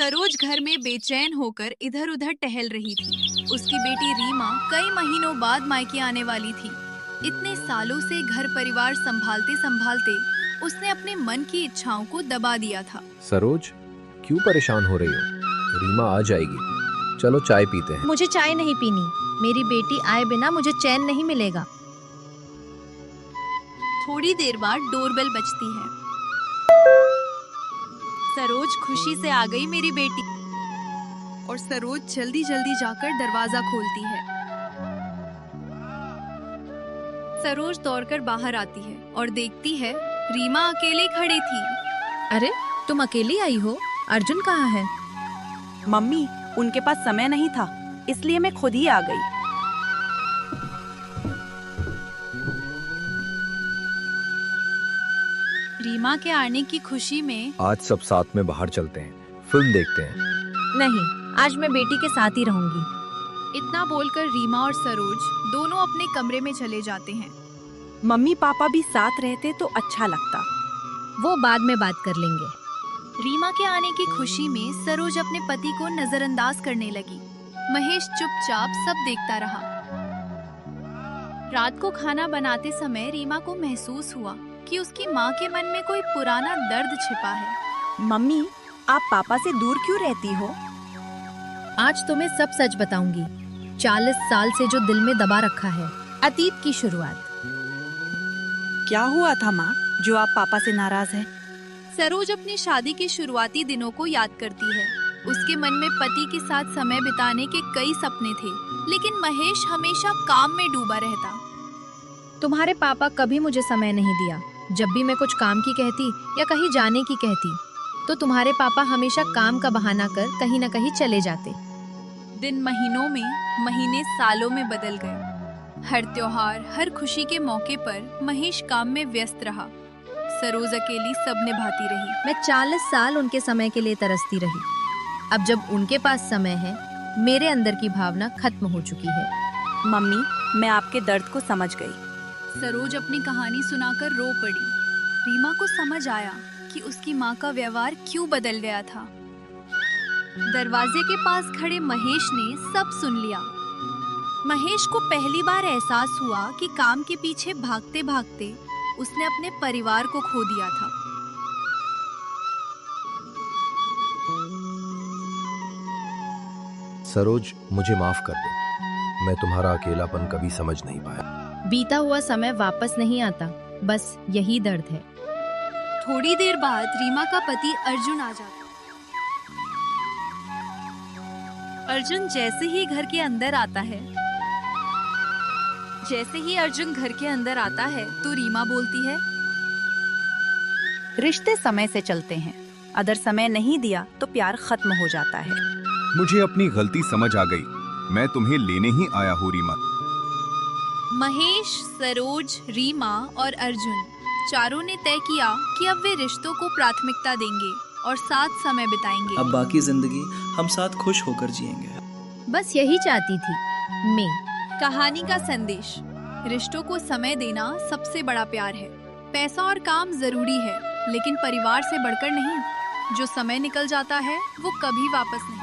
सरोज घर में बेचैन होकर इधर उधर टहल रही थी। उसकी बेटी रीमा कई महीनों बाद मायके आने वाली थी। इतने सालों से घर परिवार संभालते संभालते उसने अपने मन की इच्छाओं को दबा दिया था। सरोज, क्यों परेशान हो रही हो? रीमा आ जाएगी। चलो चाय पीते हैं। मुझे चाय नहीं पीनी। मेरी बेटी आए बिना मुझे चैन नहीं मिलेगा। थोड़ी देर बाद डोरबेल बजती है। सरोज खुशी से आ गई मेरी बेटी। और सरोज जल्दी जल्दी जाकर दरवाजा खोलती है। सरोज दौड़कर बाहर आती है और देखती है रीमा अकेले खड़ी थी। अरे, तुम अकेली आई हो? अर्जुन कहाँ है? मम्मी, उनके पास समय नहीं था, इसलिए मैं खुद ही आ गई। रीमा के आने की खुशी में आज सब साथ में बाहर चलते हैं, फिल्म देखते हैं। नहीं, आज मैं बेटी के साथ ही रहूंगी। इतना बोलकर रीमा और सरोज दोनों अपने कमरे में चले जाते हैं। मम्मी पापा भी साथ रहते तो अच्छा लगता। वो बाद में बात कर लेंगे। रीमा के आने की खुशी में सरोज अपने पति को नजरअंदाज करने लगी। महेश चुपचाप सब देखता रहा। रात को खाना बनाते समय रीमा को महसूस हुआ कि उसकी माँ के मन में कोई पुराना दर्द छिपा है। मम्मी, आप पापा से दूर क्यों रहती हो? आज तुम्हें सब सच बताऊंगी। 40 साल से जो दिल में दबा रखा है, अतीत की शुरुआत। क्या हुआ था माँ, जो आप पापा से नाराज हैं? सरोज अपनी शादी के शुरुआती दिनों को याद करती है। उसके मन में पति के साथ समय बिताने के कई सपने थे, लेकिन महेश हमेशा काम में डूबा रहता। तुम्हारे पापा कभी मुझे समय नहीं दिया। जब भी मैं कुछ काम की कहती या कहीं जाने की कहती, तो तुम्हारे पापा हमेशा काम का बहाना कर कहीं न कहीं चले जाते। दिन महीनों में, महीने सालों में बदल गए। हर त्योहार, हर खुशी के मौके पर महेश काम में व्यस्त रहा। सरोज अकेली सब निभाती रही। मैं 40 साल उनके समय के लिए तरसती रही। अब जब उनके पास समय है, मेरे अंदर की भावना खत्म हो चुकी है। मम्मी, मैं आपके दर्द को समझ गई। सरोज अपनी कहानी सुनाकर रो पड़ी। रीमा को समझ आया कि उसकी माँ का व्यवहार क्यों बदल गया था। दरवाजे के पास खड़े महेश ने सब सुन लिया। महेश को पहली बार एहसास हुआ कि काम के पीछे भागते भागते उसने अपने परिवार को खो दिया था। सरोज, मुझे माफ कर दो। मैं तुम्हारा अकेलापन कभी समझ नहीं पाया। बीता हुआ समय वापस नहीं आता, बस यही दर्द है। थोड़ी देर बाद रीमा का पति अर्जुन आ जाता। अर्जुन जैसे ही घर के अंदर आता है, तो रीमा बोलती है, रिश्ते समय से चलते हैं। अगर समय नहीं दिया तो प्यार खत्म हो जाता है। मुझे अपनी गलती समझ आ गई। मैं तुम्हें लेने ही आया हूँ रीमा। महेश, सरोज, रीमा और अर्जुन चारों ने तय किया कि अब वे रिश्तों को प्राथमिकता देंगे और साथ समय बिताएंगे। अब बाकी जिंदगी हम साथ खुश होकर जिएंगे। बस यही चाहती थी मैं। कहानी का संदेश: रिश्तों को समय देना सबसे बड़ा प्यार है। पैसा और काम जरूरी है, लेकिन परिवार से बढ़कर नहीं। जो समय निकल जाता है वो कभी वापस नहीं।